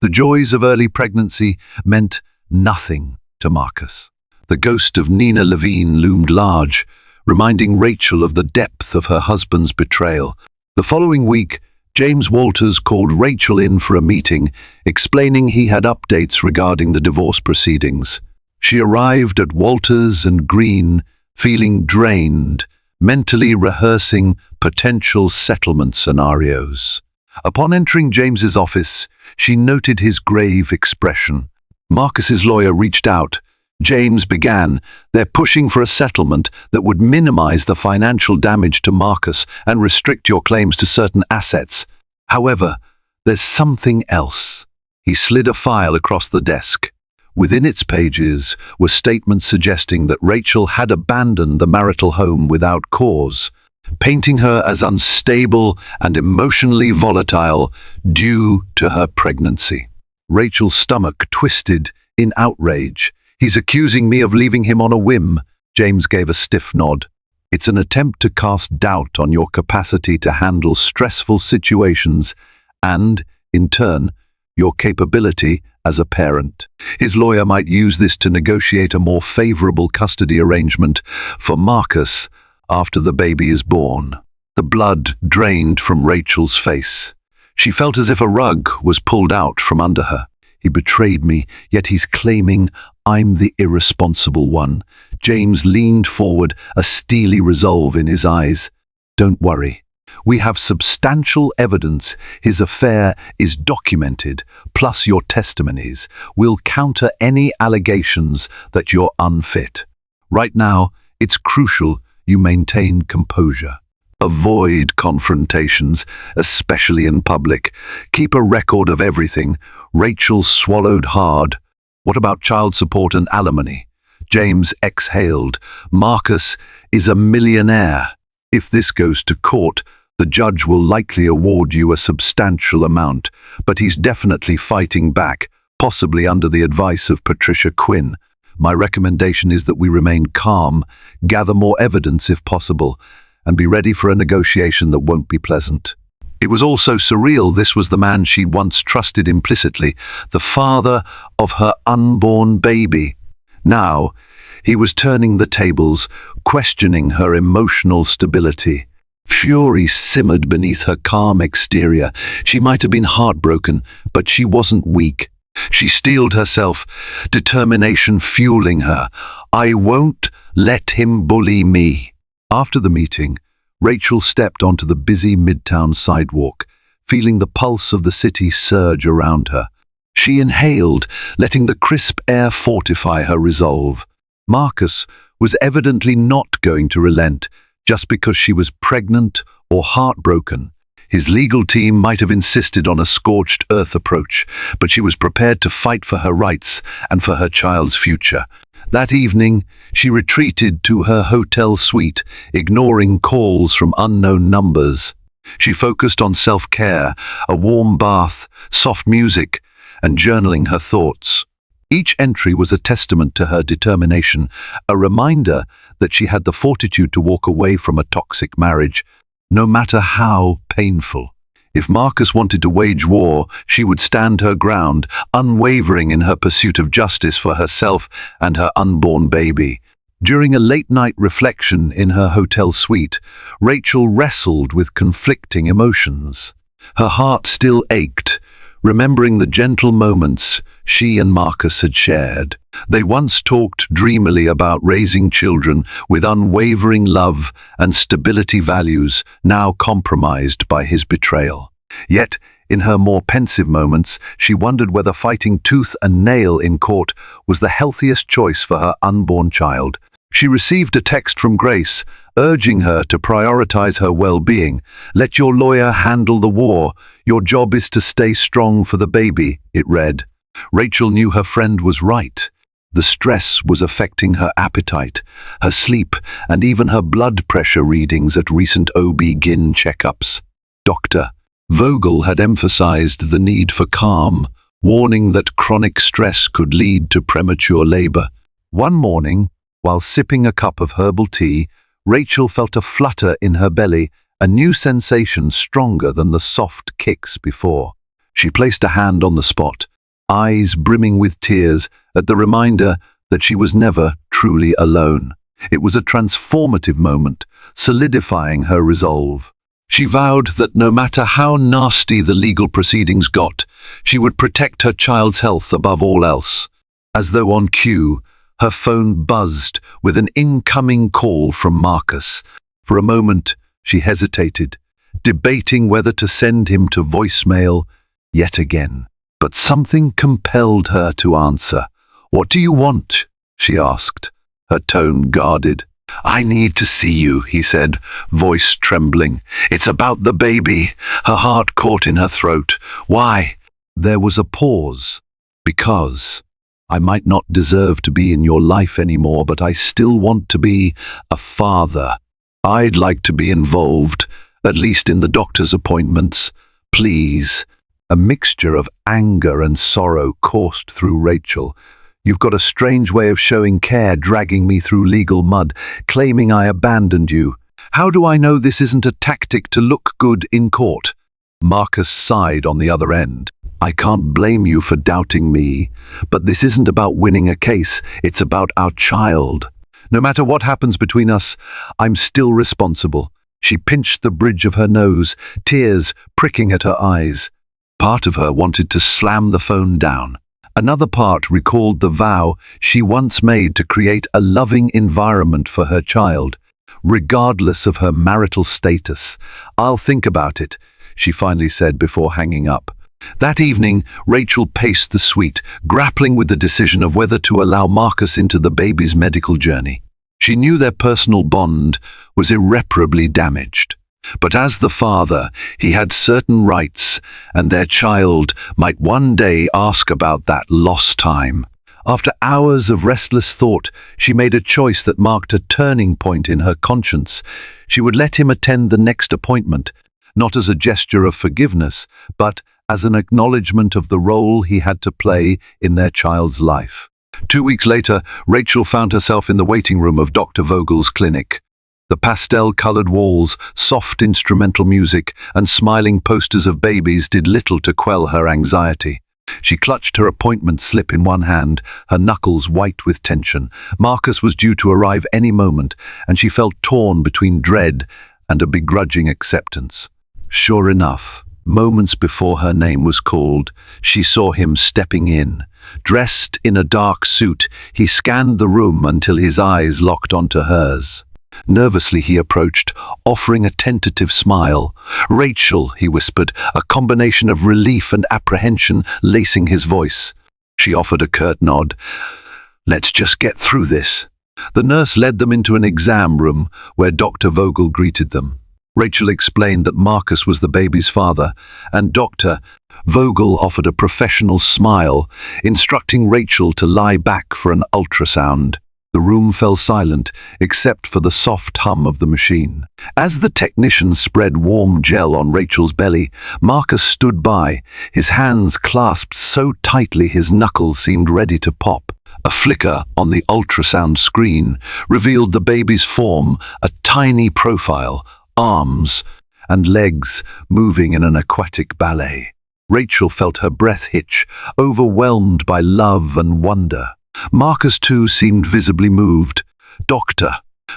S1: the joys of early pregnancy, meant nothing to Marcus? The ghost of Nina Levine loomed large, reminding Rachel of the depth of her husband's betrayal. The following week, James Walters called Rachel in for a meeting, explaining he had updates regarding the divorce proceedings. She arrived at Walters and Green, feeling drained, mentally rehearsing potential settlement scenarios. Upon entering James's office, she noted his grave expression. Marcus's lawyer reached out. James began. They're pushing for a settlement that would minimize the financial damage to Marcus and restrict your claims to certain assets. However, there's something else. He slid a file across the desk. Within its pages were statements suggesting that Rachel had abandoned the marital home without cause, painting her as unstable and emotionally volatile due to her pregnancy. Rachel's stomach twisted in outrage. He's accusing me of leaving him on a whim. James gave a stiff nod. It's an attempt to cast doubt on your capacity to handle stressful situations and, in turn, your capability as a parent. His lawyer might use this to negotiate a more favorable custody arrangement for Marcus after the baby is born. The blood drained from Rachel's face. She felt as if a rug was pulled out from under her. He betrayed me, yet he's claiming I'm the irresponsible one. James leaned forward, a steely resolve in his eyes. Don't worry. We have substantial evidence his affair is documented, plus your testimonies. We'll counter any allegations that you're unfit. Right now, it's crucial you maintain composure. Avoid confrontations, especially in public. Keep a record of everything. Rachel swallowed hard. What about child support and alimony? James exhaled. Marcus is a millionaire. If this goes to court, the judge will likely award you a substantial amount, but he's definitely fighting back, possibly under the advice of Patricia Quinn. My recommendation is that we remain calm, gather more evidence if possible, and be ready for a negotiation that won't be pleasant. It was all so surreal. This was the man she'd once trusted implicitly, the father of her unborn baby. Now, he was turning the tables, questioning her emotional stability. Fury simmered beneath her calm exterior. She might have been heartbroken, but she wasn't weak. She steeled herself, determination fueling her. I won't let him bully me. After the meeting, Rachel stepped onto the busy midtown sidewalk, feeling the pulse of the city surge around her. She inhaled, letting the crisp air fortify her resolve. Marcus was evidently not going to relent just because she was pregnant or heartbroken. His legal team might have insisted on a scorched earth approach, but she was prepared to fight for her rights and for her child's future. That evening, she retreated to her hotel suite, ignoring calls from unknown numbers. She focused on self-care, a warm bath, soft music, and journaling her thoughts. Each entry was a testament to her determination, a reminder that she had the fortitude to walk away from a toxic marriage, no matter how painful. If Marcus wanted to wage war, she would stand her ground, unwavering in her pursuit of justice for herself and her unborn baby. During a late-night reflection in her hotel suite, Rachel wrestled with conflicting emotions. Her heart still ached, remembering the gentle moments she and Marcus had shared. They once talked dreamily about raising children with unwavering love and stability values, now compromised by his betrayal. Yet, In her more pensive moments, she wondered whether fighting tooth and nail in court was the healthiest choice for her unborn child. She received a text from Grace, urging her to prioritize her well-being. "Let your lawyer handle the war. Your job is to stay strong for the baby," it read. Rachel knew her friend was right. The stress was affecting her appetite, her sleep, and even her blood pressure readings at recent OB-GYN checkups. Dr. Vogel had emphasized the need for calm, warning that chronic stress could lead to premature labor. One morning, while sipping a cup of herbal tea, Rachel felt a flutter in her belly, a new sensation stronger than the soft kicks before. She placed a hand on the spot, eyes brimming with tears at the reminder that she was never truly alone. It was a transformative moment, solidifying her resolve. She vowed that no matter how nasty the legal proceedings got, she would protect her child's health above all else. As though on cue, her phone buzzed with an incoming call from Marcus. For a moment, she hesitated, debating whether to send him to voicemail yet again. But something compelled her to answer. "What do you want?" she asked, her tone guarded. "I need to see you," he said, voice trembling. "It's about the baby," her heart caught in her throat. "Why?" There was a pause. "Because I might not deserve to be in your life anymore, but I still want to be a father. I'd like to be involved, at least in the doctor's appointments. Please." A mixture of anger and sorrow coursed through Rachel. "You've got a strange way of showing care, dragging me through legal mud, claiming I abandoned you. How do I know this isn't a tactic to look good in court?" Marcus sighed on the other end. "I can't blame you for doubting me, but this isn't about winning a case, it's about our child. No matter what happens between us, I'm still responsible." She pinched the bridge of her nose, tears pricking at her eyes. Part of her wanted to slam the phone down. Another part recalled the vow she once made to create a loving environment for her child, regardless of her marital status. "I'll think about it," she finally said before hanging up. That evening, Rachel paced the suite, grappling with the decision of whether to allow Marcus into the baby's medical journey. She knew their personal bond was irreparably damaged. But as the father, he had certain rights, and their child might one day ask about that lost time. After hours of restless thought, she made a choice that marked a turning point in her conscience. She would let him attend the next appointment, not as a gesture of forgiveness, but as an acknowledgement of the role he had to play in their child's life. 2 weeks later, Rachel found herself in the waiting room of Dr. Vogel's clinic. The pastel-colored walls, soft instrumental music, and smiling posters of babies did little to quell her anxiety. She clutched her appointment slip in one hand, her knuckles white with tension. Marcus was due to arrive any moment, and she felt torn between dread and a begrudging acceptance. Sure enough, moments before her name was called, she saw him stepping in. Dressed in a dark suit, he scanned the room until his eyes locked onto hers. Nervously he approached, offering a tentative smile. "Rachel," he whispered, a combination of relief and apprehension lacing his voice. She offered a curt nod. "Let's just get through this." The nurse led them into an exam room where Dr. Vogel greeted them. Rachel explained that Marcus was the baby's father, and Dr. Vogel offered a professional smile, instructing Rachel to lie back for an ultrasound. The room fell silent, except for the soft hum of the machine. As the technician spread warm gel on Rachel's belly, Marcus stood by, his hands clasped so tightly his knuckles seemed ready to pop. A flicker on the ultrasound screen revealed the baby's form, a tiny profile, arms and legs moving in an aquatic ballet. Rachel felt her breath hitch, overwhelmed by love and wonder. Marcus, too, seemed visibly moved. Dr.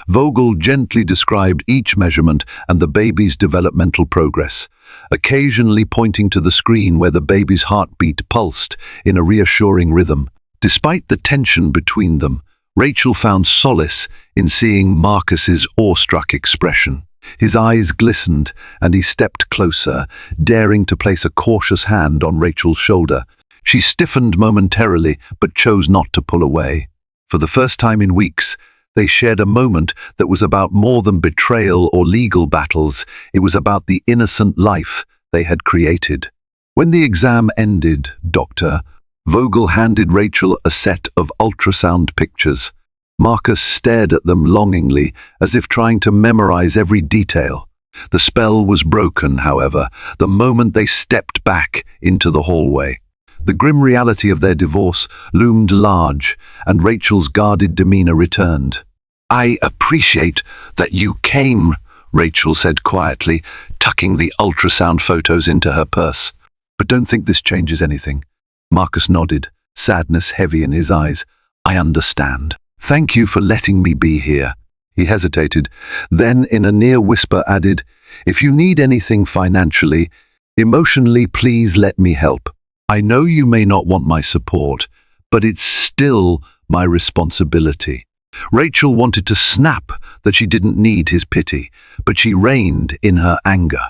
S1: Vogel gently described each measurement and the baby's developmental progress, occasionally pointing to the screen where the baby's heartbeat pulsed in a reassuring rhythm. Despite the tension between them, Rachel found solace in seeing Marcus's awestruck expression. His eyes glistened, and he stepped closer, daring to place a cautious hand on Rachel's shoulder. She stiffened momentarily, but chose not to pull away. For the first time in weeks, they shared a moment that was about more than betrayal or legal battles. It was about the innocent life they had created. When the exam ended, Dr. Vogel handed Rachel a set of ultrasound pictures. Marcus stared at them longingly, as if trying to memorize every detail. The spell was broken, however, the moment they stepped back into the hallway. The grim reality of their divorce loomed large, and Rachel's guarded demeanor returned. "I appreciate that you came," Rachel said quietly, tucking the ultrasound photos into her purse. "But don't think this changes anything." Marcus nodded, sadness heavy in his eyes. "I understand. Thank you for letting me be here." He hesitated, then in a near whisper added, "If you need anything financially, emotionally, please let me help. I know you may not want my support, but it's still my responsibility." Rachel wanted to snap that she didn't need his pity, but she reined in her anger.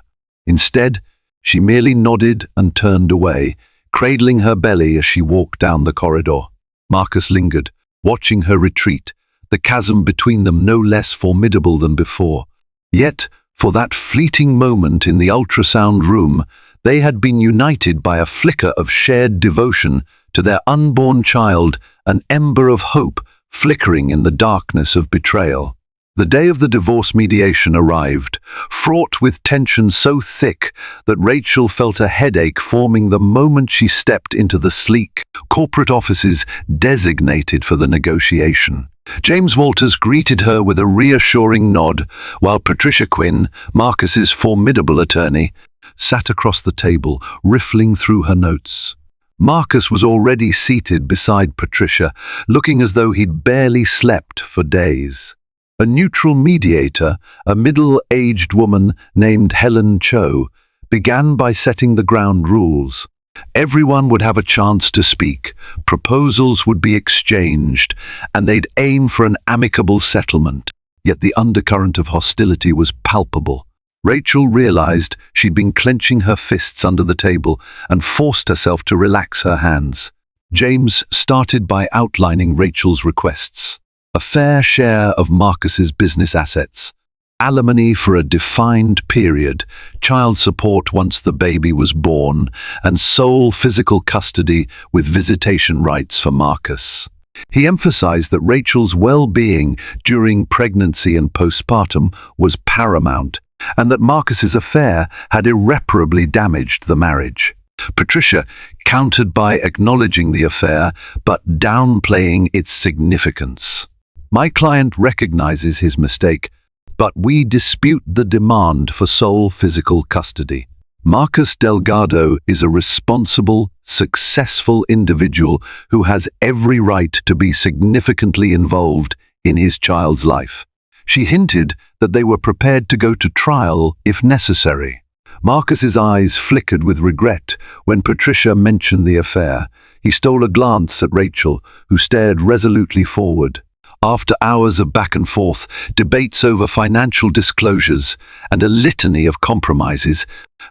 S1: Instead, she merely nodded and turned away, cradling her belly as she walked down the corridor. Marcus lingered, watching her retreat, the chasm between them no less formidable than before. Yet, for that fleeting moment in the ultrasound room, they had been united by a flicker of shared devotion to their unborn child, an ember of hope flickering in the darkness of betrayal. The day of the divorce mediation arrived, fraught with tension so thick that Rachel felt a headache forming the moment she stepped into the sleek corporate offices designated for the negotiation. James Walters greeted her with a reassuring nod, while Patricia Quinn, Marcus's formidable attorney, sat across the table, riffling through her notes. Marcus was already seated beside Patricia, looking as though he'd barely slept for days. A neutral mediator, a middle-aged woman named Helen Cho, began by setting the ground rules. Everyone would have a chance to speak, proposals would be exchanged, and they'd aim for an amicable settlement. Yet the undercurrent of hostility was palpable. Rachel realized she'd been clenching her fists under the table and forced herself to relax her hands. James started by outlining Rachel's requests. A fair share of Marcus's business assets, alimony for a defined period, child support once the baby was born, and sole physical custody with visitation rights for Marcus. He emphasized that Rachel's well-being during pregnancy and postpartum was paramount, and that Marcus's affair had irreparably damaged the marriage. Patricia countered by acknowledging the affair, but downplaying its significance. "My client recognizes his mistake, but we dispute the demand for sole physical custody. Marcus Delgado is a responsible, successful individual who has every right to be significantly involved in his child's life." She hinted that they were prepared to go to trial if necessary. Marcus's eyes flickered with regret when Patricia mentioned the affair. He stole a glance at Rachel, who stared resolutely forward. After hours of back and forth, debates over financial disclosures, and a litany of compromises,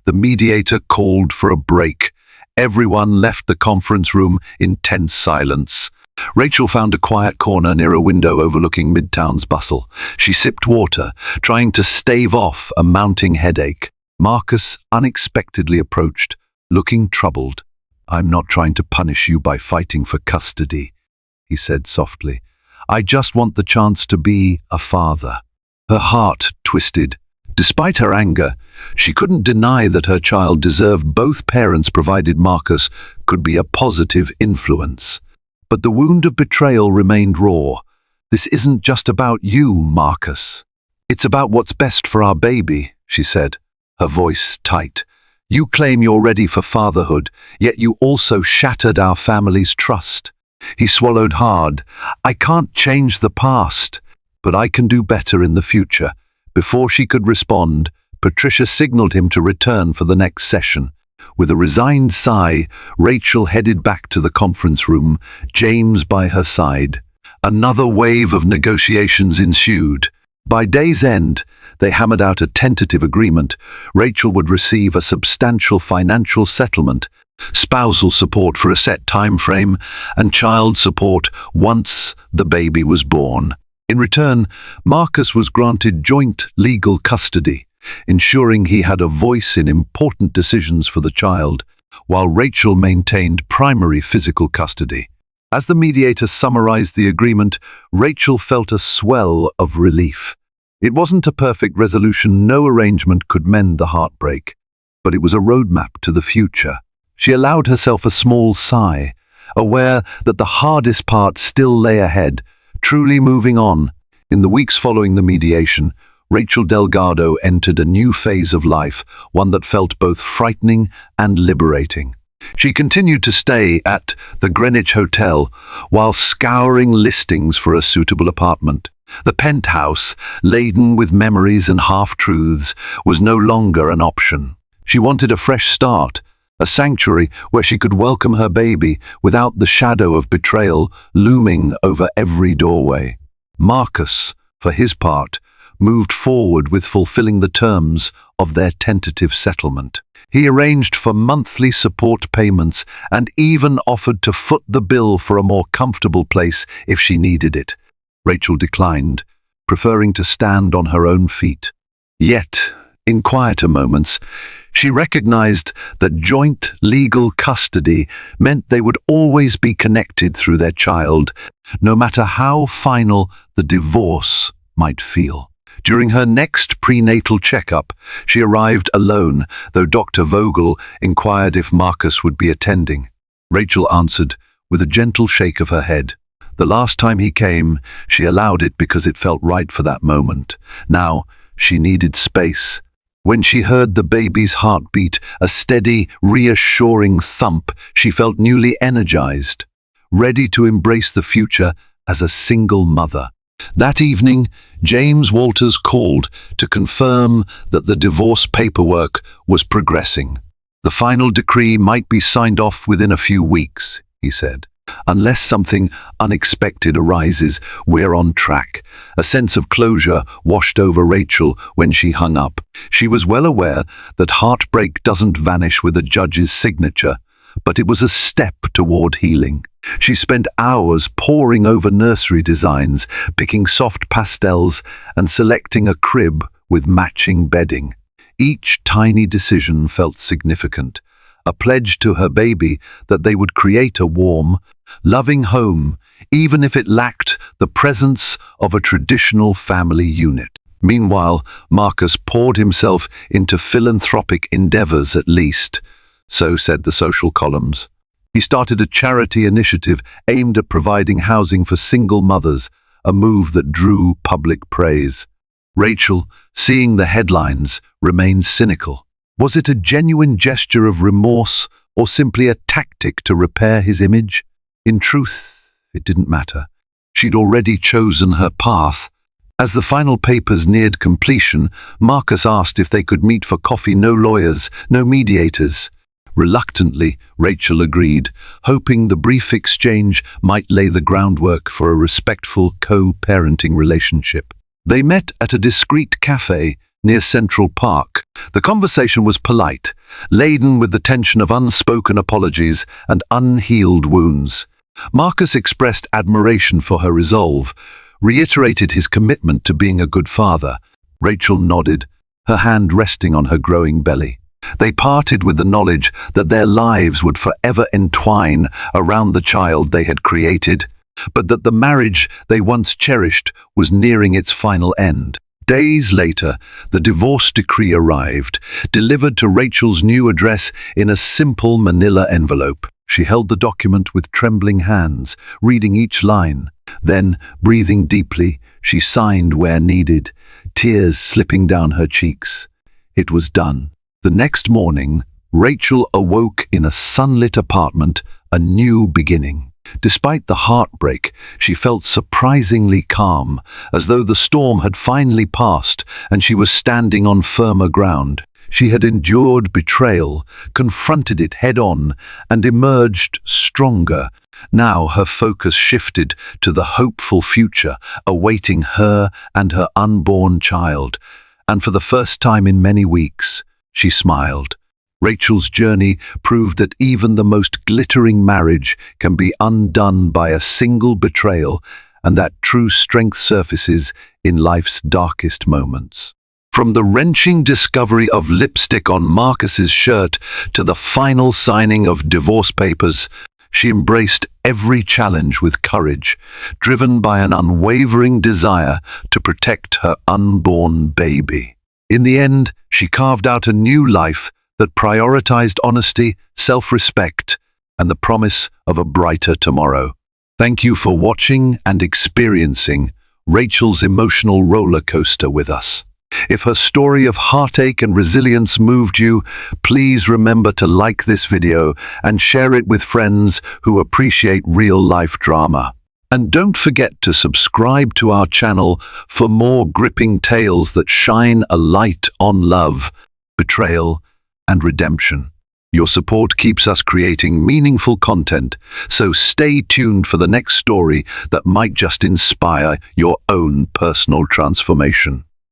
S1: the mediator called for a break. Everyone left the conference room in tense silence. Rachel found a quiet corner near a window overlooking Midtown's bustle. She sipped water, trying to stave off a mounting headache. Marcus unexpectedly approached, looking troubled. "I'm not trying to punish you by fighting for custody," he said softly. "I just want the chance to be a father." Her heart twisted. Despite her anger, she couldn't deny that her child deserved both parents provided Marcus could be a positive influence. But the wound of betrayal remained raw. "This isn't just about you, Marcus. It's about what's best for our baby," she said, her voice tight. "You claim you're ready for fatherhood, yet you also shattered our family's trust." He swallowed hard. "I can't change the past, but I can do better in the future." Before she could respond, Patricia signaled him to return for the next session. With a resigned sigh, Rachel headed back to the conference room, James by her side. Another wave of negotiations ensued. By day's end, they hammered out a tentative agreement. Rachel would receive a substantial financial settlement, spousal support for a set time frame, and child support once the baby was born. In return, Marcus was granted joint legal custody, ensuring he had a voice in important decisions for the child, while Rachel maintained primary physical custody. As the mediator summarized the agreement, Rachel felt a swell of relief. It wasn't a perfect resolution, no arrangement could mend the heartbreak, but it was a roadmap to the future. She allowed herself a small sigh, aware that the hardest part still lay ahead, truly moving on. In the weeks following the mediation, Rachel Delgado entered a new phase of life, one that felt both frightening and liberating. She continued to stay at the Greenwich Hotel while scouring listings for a suitable apartment. The penthouse, laden with memories and half-truths, was no longer an option. She wanted a fresh start, a sanctuary where she could welcome her baby without the shadow of betrayal looming over every doorway. Marcus, for his part, moved forward with fulfilling the terms of their tentative settlement. He arranged for monthly support payments and even offered to foot the bill for a more comfortable place if she needed it. Rachel declined, preferring to stand on her own feet. Yet, in quieter moments, she recognized that joint legal custody meant they would always be connected through their child, no matter how final the divorce might feel. During her next prenatal checkup, she arrived alone, though Dr. Vogel inquired if Marcus would be attending. Rachel answered with a gentle shake of her head. The last time he came, she allowed it because it felt right for that moment. Now, she needed space. When she heard the baby's heartbeat, a steady, reassuring thump, she felt newly energized, ready to embrace the future as a single mother. That evening, James Walters called to confirm that the divorce paperwork was progressing. The final decree might be signed off within a few weeks, he said. Unless something unexpected arises, we're on track. A sense of closure washed over Rachel when she hung up. She was well aware that heartbreak doesn't vanish with a judge's signature, but it was a step toward healing. She spent hours poring over nursery designs, picking soft pastels and selecting a crib with matching bedding. Each tiny decision felt significant, a pledge to her baby that they would create a warm, loving home, even if it lacked the presence of a traditional family unit. Meanwhile, Marcus poured himself into philanthropic endeavors at least, so said the social columns. He started a charity initiative aimed at providing housing for single mothers, a move that drew public praise. Rachel, seeing the headlines, remained cynical. Was it a genuine gesture of remorse or simply a tactic to repair his image? In truth, it didn't matter. She'd already chosen her path. As the final papers neared completion, Marcus asked if they could meet for coffee. No lawyers, no mediators. Reluctantly, Rachel agreed, hoping the brief exchange might lay the groundwork for a respectful co-parenting relationship. They met at a discreet cafe near Central Park. The conversation was polite, laden with the tension of unspoken apologies and unhealed wounds. Marcus expressed admiration for her resolve, reiterated his commitment to being a good father. Rachel nodded, her hand resting on her growing belly. They parted with the knowledge that their lives would forever entwine around the child they had created, but that the marriage they once cherished was nearing its final end. Days later, the divorce decree arrived, delivered to Rachel's new address in a simple manila envelope. She held the document with trembling hands, reading each line. Then, breathing deeply, she signed where needed, tears slipping down her cheeks. It was done. The next morning, Rachel awoke in a sunlit apartment, a new beginning. Despite the heartbreak, she felt surprisingly calm, as though the storm had finally passed and she was standing on firmer ground. She had endured betrayal, confronted it head-on, and emerged stronger. Now her focus shifted to the hopeful future awaiting her and her unborn child, and for the first time in many weeks, she smiled. Rachel's journey proved that even the most glittering marriage can be undone by a single betrayal, and that true strength surfaces in life's darkest moments. From the wrenching discovery of lipstick on Marcus's shirt to the final signing of divorce papers, she embraced every challenge with courage, driven by an unwavering desire to protect her unborn baby. In the end, she carved out a new life that prioritized honesty, self-respect, and the promise of a brighter tomorrow. Thank you for watching and experiencing Rachel's emotional roller coaster with us. If her story of heartache and resilience moved you, please remember to like this video and share it with friends who appreciate real-life drama. And don't forget to subscribe to our channel for more gripping tales that shine a light on love, betrayal, and redemption. Your support keeps us creating meaningful content, so stay tuned for the next story that might just inspire your own personal transformation.